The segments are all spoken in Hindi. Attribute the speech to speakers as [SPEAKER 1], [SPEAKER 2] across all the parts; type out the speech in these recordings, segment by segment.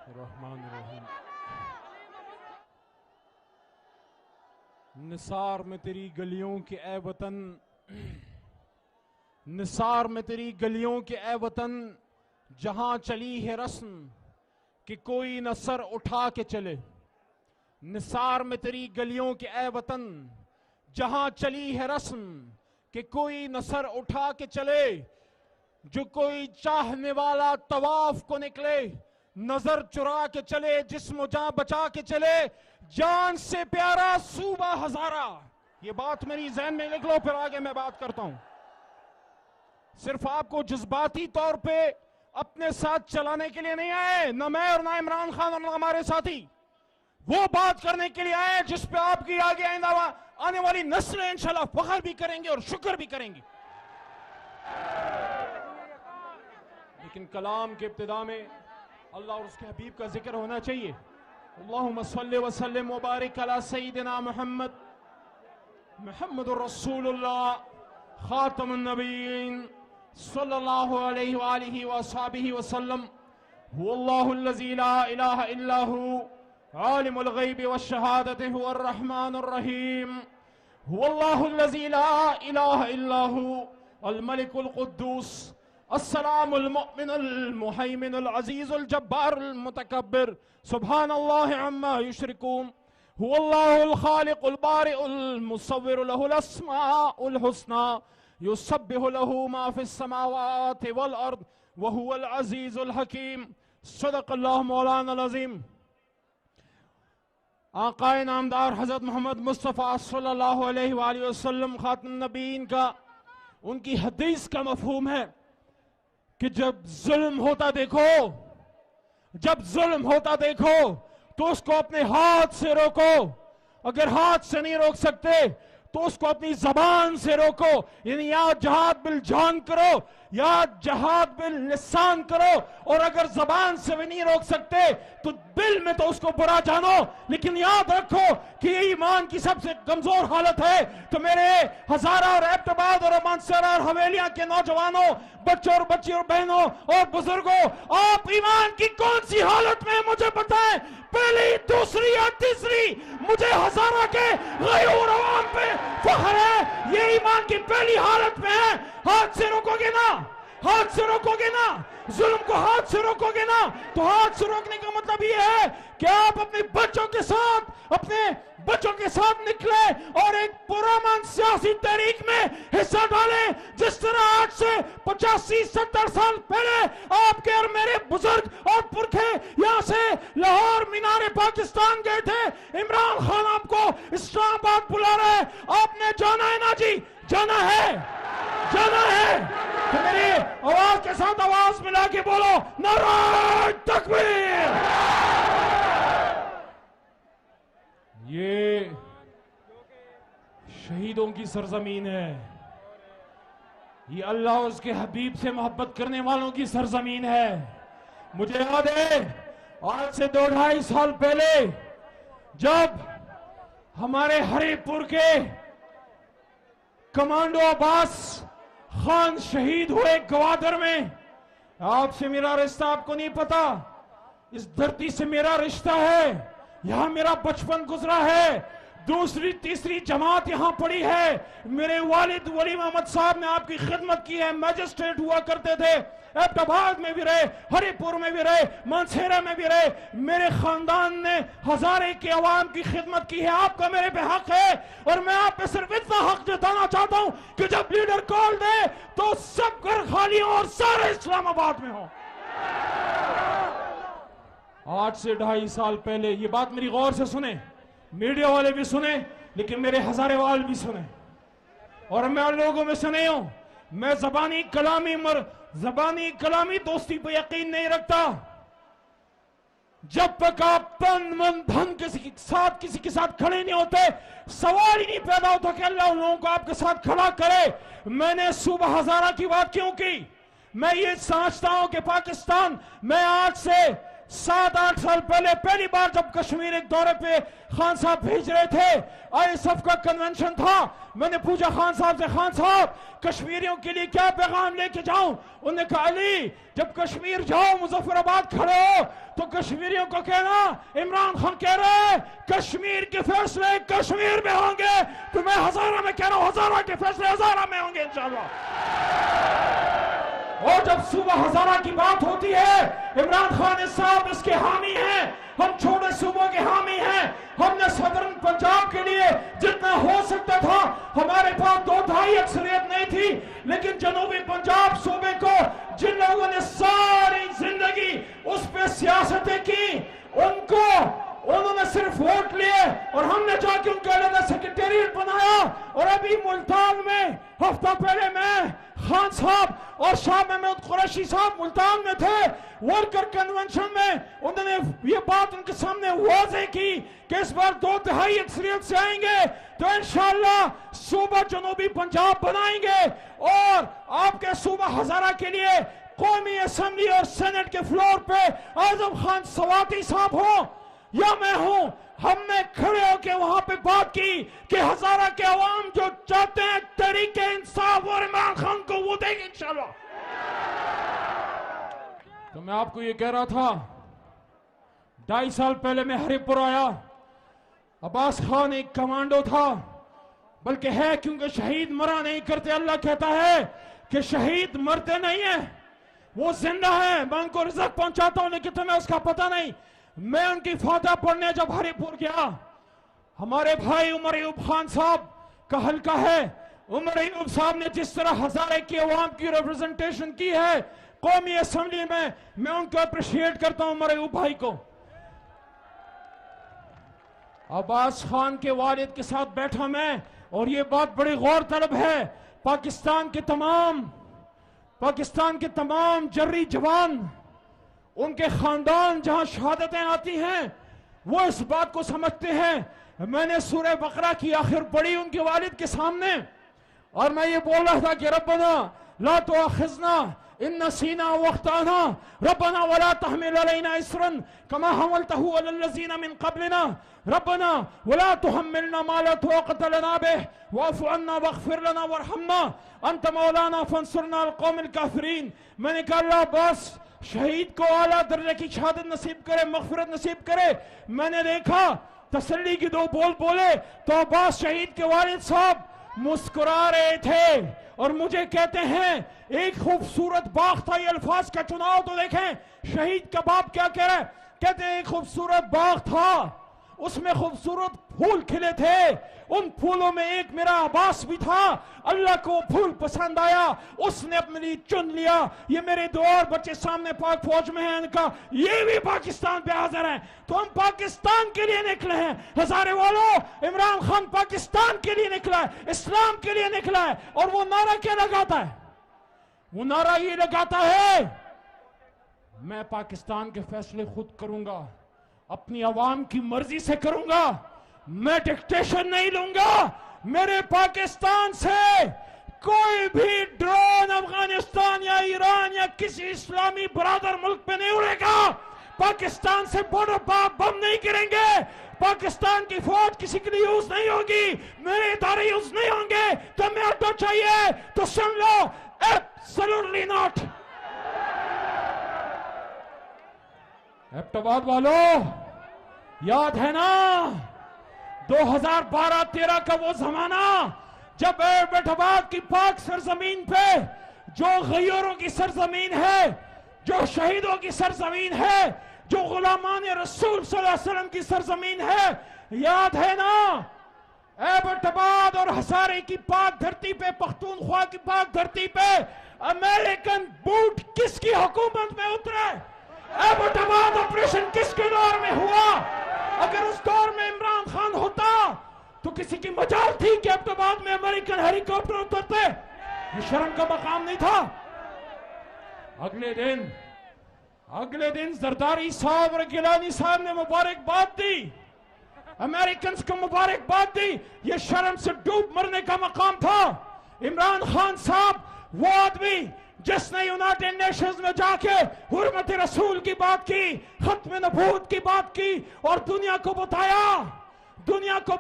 [SPEAKER 1] रहमान रहीम। निसार में तेरी गलियों के ए वतन, निसार में तेरी गलियों के ए वतन, जहां चली है रस्म कि कोई न सर उठा के चले। निसार में तेरी गलियों के ए वतन, जहां चली है रस्म कि कोई न सर उठा के चले। जो कोई चाहने वाला तवाफ को निकले, नजर चुरा के चले, जिस्म जान बचा के चले। जान से प्यारा सूबा हजारा। ये बात मेरी जहन में लिख लो, फिर आगे मैं बात करता हूं। सिर्फ आपको जज्बाती तौर पे अपने साथ चलाने के लिए नहीं आए, न मैं और ना इमरान खान और ना हमारे साथी। वो बात करने के लिए आए जिस पे आपकी आगे आने वाली नस्लें इंशाल्लाह फख्र भी करेंगे और शुक्र भी करेंगी। लेकिन कलाम के इब्तिदा में अल्लाह और उसके हबीब का जिक्र होना चाहिए। अल्लाहुम्मा सल्लि व सल्लिम व बारिक अला सय्यिदिना मुहम्मद मुहम्मदुर रसूलुल्लाह खातमुन नबिय्यीन सल्लल्लाहु अलैहि व आलिहि व अस्हाबिहि व सल्लम। हुवल्लाहुल्लज़ी ला इलाहा इल्ला हु आलिमुल गैबि व शहादति हुवर रहमानुर रहीम। हुवल्लाहुल्लज़ी ला इलाहा इल्ला हु अल मलिकुल कुद्दूस अस्सलामुल मुमिनुल मुहैमिनुल अज़ीज़ुल जब्बारुल मुतकब्बिर सुब्हानल्लाहि अम्मा युश्रिकून। हुवल्लाहुल खालिकुल बारिउल मुसव्विरु लहुल अस्माउल हुस्ना युसब्बिहु लहू मा फिस समावाति वल अर्द व हुवल अज़ीज़ुल हकीम। सदक़ल्लाहु मौलाना अज़ीम। आक़ाए नामदार हज़रत मोहम्मद मुस्तफ़ा सल्लल्लाहु अलैहि वसल्लम खातमुन नबीयीन का, उनकी हदीस का मफ़हूम है कि जब जुल्म होता देखो, जब जुल्म होता देखो तो उसको अपने हाथ से रोको। अगर हाथ से नहीं रोक सकते तो उसको अपनी जबान से रोको। यानी या जहाद बिल जान करो या जहाद बिल लिसान करो। और अगर जबान से भी नहीं रोक सकते तो दिल में तो उसको बुरा जानो, लेकिन याद रखो कि ये ईमान की सबसे कमजोर हालत है। तो मेरे हजारा और एबटाबाद और मानसरा और हवेलियां के नौजवानों, बच्चों और बच्चियों और बहनों और बुजुर्गों, आप ईमान की कौन सी हालत में मुझे बताएं, पहली, दूसरी या तीसरी? मुझे हजारा के गयूर अवाम पे फख्र है, ये ईमान की पहली हालत में है। हाथ से रोकोगे ना, हाथ से रोकोगे ना, जुल्म को हाथ से रोकोगे ना, तो हाथ से रोकने का मतलब ये है कि आप अपने बच्चों के साथ निकले और एक पुरअमन सियासी तहरीक में हिस्सा डालें। जिस तरह आज से 85-70 साल पहले आपके और मेरे बुजुर्ग और पुरखे यहां से लाहौर मीनारे पाकिस्तान गए थे। इमरान खान आपको इस्लामाबाद बुला रहे हैं, आपने जाना है ना जी? जाना है, जाना है। तो मेरी आवाज के साथ आवाज मिला के बोलो, नारे तकबीर। ये शहीदों की सरजमीन है, ये अल्लाह और उसके हबीब से मोहब्बत करने वालों की सरजमीन है। मुझे याद है आज से 2-2.5 साल पहले जब हमारे हरिपुर के कमांडो अब्बास खान शहीद हुए गवादर में। आपसे मेरा रिश्ता आपको नहीं पता, इस धरती से मेरा रिश्ता है, यहां मेरा बचपन गुजरा है। दूसरी तीसरी जमात यहां पड़ी है। मेरे वालिद वली मोहम्मद साहब ने आपकी खिदमत की है, मैजिस्ट्रेट हुआ करते थे। एबटाबाद में भी रहे, हरिपुर में भी रहे, मानसेरा में भी रहे। मेरे खानदान ने हजारे के अवाम की खिदमत की है। आपका मेरे पे हक है और मैं आप पे सिर्फ इतना हक जताना चाहता हूं कि जब लीडर कॉल दे तो सब घर खाली हो और सारे इस्लामाबाद में हो। आज से 2.5 साल पहले, ये बात मेरी गौर से सुने, मीडिया वाले भी सुने, लेकिन मेरे हजारे वाले भी सुने, और मैं उन लोगों में से नहीं हूं। मैं जबानी कलामी दोस्ती पर यकीन नहीं रखता। जब तक आप तन मन धन किसी के साथ खड़े नहीं होते, सवाल ही नहीं पैदा होता कि अल्लाह उन लोगों को आपके साथ खड़ा करे। मैंने सूबा हजारा की बात क्यों की? मैं ये समझता हूं कि पाकिस्तान, मैं आज से 7-8 साल पहले पहली बार जब कश्मीर एक दौरे पे खान साहब भेज रहे थे, ISF का कन्वेंशन था, मैंने पूछा खान साहब से, खान साहब कश्मीरियों के लिए क्या पैगाम लेके जाऊं? उन्होंने कहा अली जब कश्मीर जाओ, मुजफ्फराबाद खड़े हो तो कश्मीरियों को कहना इमरान खान कह रहे कश्मीर के फैसले कश्मीर में होंगे, तो मैं हजारा में कह रहा हूं हजारा के फैसले हजारा में होंगे इंशाल्लाह। और जब सूबा हजारा की बात होती है, इमरान खान साहब इसके हामी हैं, हम छोटे सूबों के हामी हैं। हमने सदर्न पंजाब के लिए जितना हो सकता था, हमारे पास 2/2 अक्सरियत नहीं थी, लेकिन जनूबी पंजाब सूबे को जिन लोगों ने सारी जिंदगी उस पे सियासतें की, उन्होंने सिर्फ वोट लिए और हमने जाके उनका अलग सेक्रेटेरिएट बनाया। और अभी मुल्तान में हफ्ता पहले मैं, खान साहब और शाह महमूद कुरैशी साहब मुल्तान में थे वर्कर कन्वेंशन में। उन्होंने ये बात उनके सामने वाज़ेह की कि इस बार 2/3 अक्सरियत से आएंगे तो इंशाअल्लाह सूबा जनूबी पंजाब बनाएंगे और आपके सूबा हजारा के लिए कौमी असेंबली और सेनेट के फ्लोर पे आजम खान सवाती साहब हो या मैं हूं, हमने खड़े होकर वहां पे बात की कि हजारा के अवाम जो चाहते हैं तरीके इंसाफ और इमरान खान को वो देंगे इंशाल्लाह। तो मैं आपको ये कह रहा था, 2.5 साल पहले मैं हरिपुर आया, अब्बास खान एक कमांडो था, बल्कि है क्योंकि शहीद मरा नहीं करते। अल्लाह कहता है कि शहीद मरते नहीं है, वो जिंदा है, मैं उनको रिज़्क़ पहुंचाता हूं, लेकिन तुम्हें उसका पता नहीं। मैं उनकी फातह पढ़ने जब हरिपुर गया, हमारे भाई उमर अयूब खान साहब का हल्का है, उमर अयूब साहब ने जिस तरह हजारे की अवाम की रिप्रेजेंटेशन की है कौमी असेंबली में, मैं उनको अप्रिशिएट करता हूं उमर अयूब भाई को। अब्बास खान के वालिद के साथ बैठा मैं, और ये बात बड़ी गौर तलब है, पाकिस्तान के तमाम जर्री जवान, उनके खानदान जहां शहादतें आती हैं वो इस बात को समझते हैं। मैंने सूरह बकरा की आखिर पढ़ी उनके वालिद के सामने और मैं ये बोल रहा था कि रब्बना ला तुआखिज़ना इन नसीना वख्ताना रब्बना वला तहमिल अलैना इसरन कमा हमलतहु अलल लज़ीना मिन क़ब्लिना रब्बना वला तुहम्मिलना मा ला ताक़त लना बिह वाफ़ु अन्ना वग़फ़िर लना वरहमना अंत मौलाना फंसुरना अल क़ौमिल काफ़िरीन। मैंने कहा अल्लाह बस शहीद को आला दर्जे की शहादत नसीब करे, मग़फ़िरत नसीब करे। मैंने देखा तसल्ली की 2 बोल बोले तो अब्बास शहीद के वालिद साहब मुस्कुरा रहे थे और मुझे कहते हैं एक खूबसूरत बाग था। ये अल्फाज का चुनाव तो देखें, शहीद का बाप क्या कह रहा है, कहते हैं एक खूबसूरत बाग था, उसमें खूबसूरत फूल खिले थे, उन फूलों में एक मेरा अब्बास भी था, अल्लाह को फूल पसंद आया, उसने अपने लिए चुन लिया। ये मेरे 2 और बच्चे सामने पाक फौज में हैं, इनका ये भी पाकिस्तान पे हाजिर हैं। तो हम पाकिस्तान के लिए निकले हैं हजारे वालों, इमरान खान पाकिस्तान के लिए निकला है, इस्लाम के लिए निकला है। और वो नारा क्या लगाता है, वो नारा ये लगाता है मैं पाकिस्तान के फैसले खुद करूंगा, अपनी आवाम की मर्जी से करूंगा, मैं डिक्टेशन नहीं लूंगा, मेरे पाकिस्तान से कोई भी ड्रोन अफगानिस्तान या ईरान या किसी इस्लामी बरादर मुल्क पे नहीं उड़ेगा, पाकिस्तान से बॉर्डर पर बम नहीं गिरेंगे, पाकिस्तान की फौज किसी के लिए यूज नहीं होगी, मेरे इदारे यूज नहीं होंगे। तो मैं अड्डा चाहिए तो सुन लो, एब्सोल्युटली नॉट। एबटाबाद वालों याद है ना 2012-13 का वो जमाना जब एबटाबाद की पाक सरजमीन पे जो गैरों की सरजमीन है, जो शहीदों की सरजमीन है, जो गुलामान रसूल सल्लल्लाहु अलैहि वसल्लम की सरजमीन है, याद है ना एबटाबाद और हजारे की पाक धरती पे, पख्तूनख्वा की पाक धरती पे अमेरिकन बूट किसकी हुकूमत में उतरे, एबटाबाद ऑपरेशन किसके दौर में हुआ। अगर उस दौर में इमरान खान होता तो किसी की मजाल थी कि एबटाबाद में अमेरिकन हेलीकॉप्टर उतरते, ये शर्म का मकाम नहीं था। अगले दिन जरदारी साहब और गिलानी साहब ने मुबारकबाद दी, अमेरिकन को मुबारकबाद दी, ये शर्म से डूब मरने का मकाम था। इमरान खान साहब वो आदमी जिसने यूनाइटेड नेशंस में जाके हुर्मत रसूल की बात की, खत्म नबूवत की बात की और दुनिया को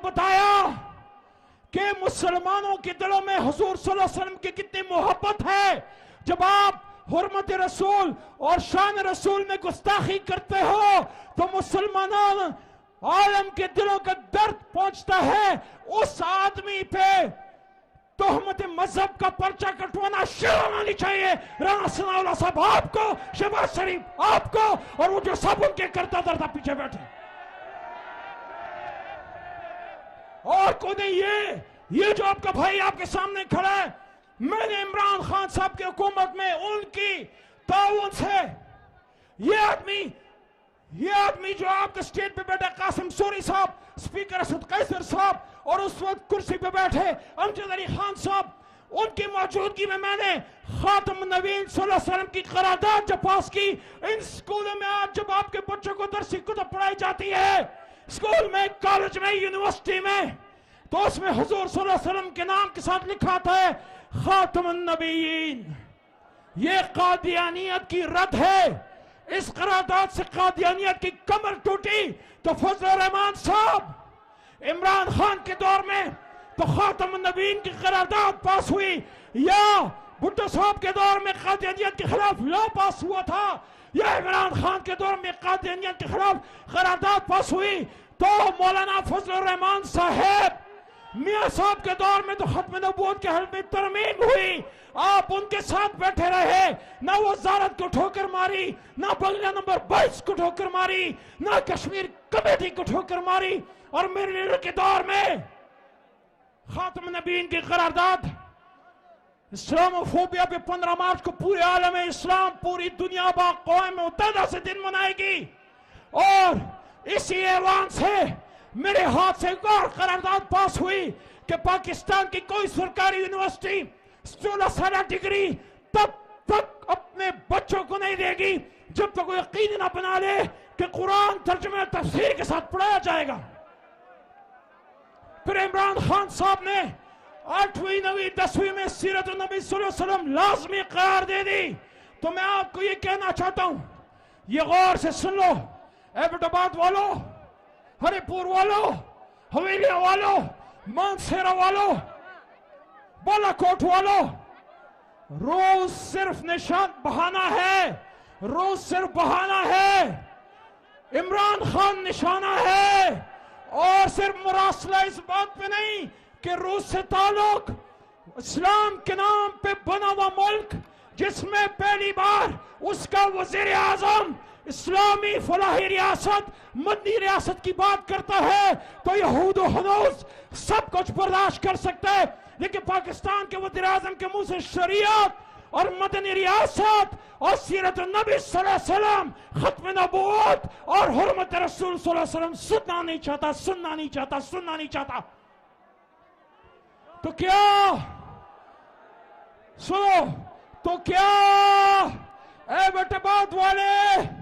[SPEAKER 1] बताया कि मुसलमानों के दिलों में हुजूर सल्लल्लाहु अलैहि वसल्लम की कितनी मोहब्बत है। जब आप हुर्मत रसूल और शान रसूल में गुस्ताखी करते हो तो मुसलमानों आलम के दिलों का दर्द पहुंचता है। उस आदमी पे तोहमत मजहब का पर्चा कटवाना शर्म आनी चाहिए। राणा सनाउल्लाह साहब आपको, शहबाज शरीफ आपको, और वो जो सब उनके करता दर्दा पीछे बैठे और कोई नहीं। ये जो आपका भाई आपके सामने खड़ा है, मैंने इमरान खान साहब की हुकूमत में उनकी ताउन से ये आदमी जो आपके स्टेज पे बैठा कासिम सूरी साहब, स्पीकर असद कैसर साहब और उस वक्त कुर्सी पे बैठे अमजद अली खान साहब, उनकी मौजूदगी में मैंने खातम नबीन सल्लल्लाहु अलैहि वसल्लम की करारदाद जब पास की। इन स्कूलों में आज जब आपके बच्चों को दरसी कुतुब पढ़ाई जाती है, स्कूल में, कॉलेज में, यूनिवर्सिटी में, तो उसमें हुजूर सल्लल्लाहु अलैहि वसल्लम के नाम के साथ लिखा था खातम नबीन। ये कादियानियत की रद्द है। इस करारदाद से कादियानियत की कमर टूटी तो फजल रहमान साहब इमरान खान के दौर में तो खातम नबीन की करारदाद पास हुई, या भुट्टो साहब के दौर में कादियानियत के खिलाफ लॉ पास हुआ था, या इमरान खान के दौर में कादियानियत के खिलाफ करारदाद पास हुई, तो मौलाना फजल रहमान साहब मियां साहब के दौर में तो खत्म नबूवत के हल में तरमीम हुई। आप उनके साथ बैठे रहे, ना वो वजारत को ठोकर मारी, ना बंगला नंबर 22 को ठोकर मारी, ना कश्मीर कमेटी को ठोकर मारी, और मेरे लीडर के दौर में खातम नबीन की करारदाद इस्लामोफोबिया पे 15 मार्च को पूरे आलम इस्लाम, पूरी दुनिया बाक़ौम मुत्तहिदा से दिन मनाएगी। और इसी ऐलान से मेरे हाथ से एक और करारदाद पास हुई कि पाकिस्तान की कोई सरकारी यूनिवर्सिटी 16 साल डिग्री तब तक अपने बच्चों को नहीं देगी जब तक वो यकीन न बना ले कि कुरान तर्जुमे तफसीर के साथ पढ़ाया जाएगा। फिर इमरान खान साहब ने 8वीं 9वीं 10वीं में सीरत नबी सल्लल्लाहु अलैहि वसल्लम लाजमी करार दे दी। तो मैं आपको ये कहना चाहता हूं, ये गौर से सुन लो, एबटाबाद वालों, हरिपुर वालों, हवेलिया वालों, मानसेरा वालों, बालाकोट वालों, रोज सिर्फ निशान बहाना है, रोज सिर्फ बहाना है। इमरान खान निशाना है, और सिर्फ मुरासला इस बात पे नहीं कि रूस से ताल्लुक, इस्लाम के नाम पे बना हुआ मुल्क जिसमें पहली बार उसका वजीर आजम इस्लामी फलाही रियासत, मदनी रियासत की बात करता है, तो यहूद और हनूस सब कुछ बर्दाश्त कर सकता है, लेकिन पाकिस्तान के वजीर आजम के मुंह से शरीयत और मदनी रियासत और सीरत नबी सल्लल्लाहु अलैहि वसल्लम, खत्म नबूवत और हुर्मत रसूल सल्लल्लाहु अलैहि वसल्लम सुनना नहीं चाहता। तो क्या सुनो, तो क्या एबटाबाद वाले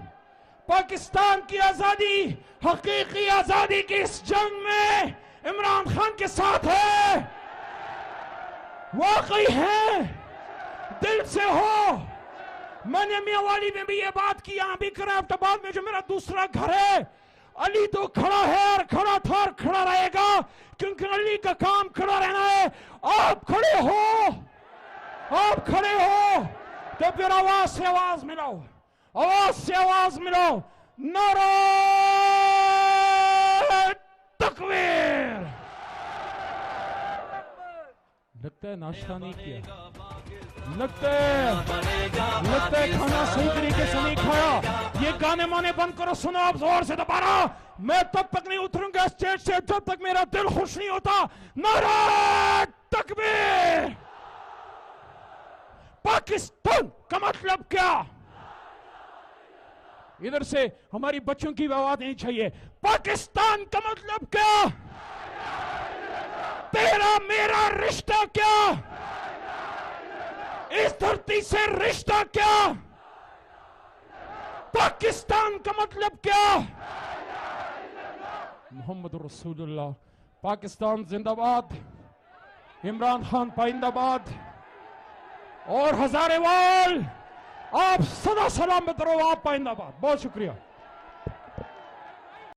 [SPEAKER 1] पाकिस्तान की आजादी, हकीकी आजादी की इस जंग में इमरान खान के साथ है? वाकई है, दिल से हो। मैंने मियावाली में भी ये बात की, यहां भी एबटाबाद में जो मेरा दूसरा घर है, अली तो खड़ा है और खड़ा था और खड़ा रहेगा, क्योंकि अली का काम खड़ा रहना है। आप खड़े हो तो फिर आवाज से आवाज मिलाओ, नारे तकबीर। लगता है नाश्ता नहीं किया, लगता है खाना सही तरीके से नहीं खाया। ये गाने माने बंद करो, सुनो आप जोर से दोबारा। मैं तब तक नहीं उतरूंगा स्टेज से जब तक मेरा दिल खुश नहीं होता। नारे तकबीर। पाकिस्तान का मतलब क्या? इधर से हमारी बच्चों की आवाज नहीं चाहिए। पाकिस्तान का मतलब क्या? तेरा मेरा रिश्ता क्या? इस धरती से रिश्ता क्या? पाकिस्तान का मतलब क्या? मोहम्मद रसूलुल्लाह। पाकिस्तान जिंदाबाद, इमरान खान पाइंदाबाद। और हजारेवाल आप सदा सलामत रहो, आप पाइंदाबाद। बहुत शुक्रिया।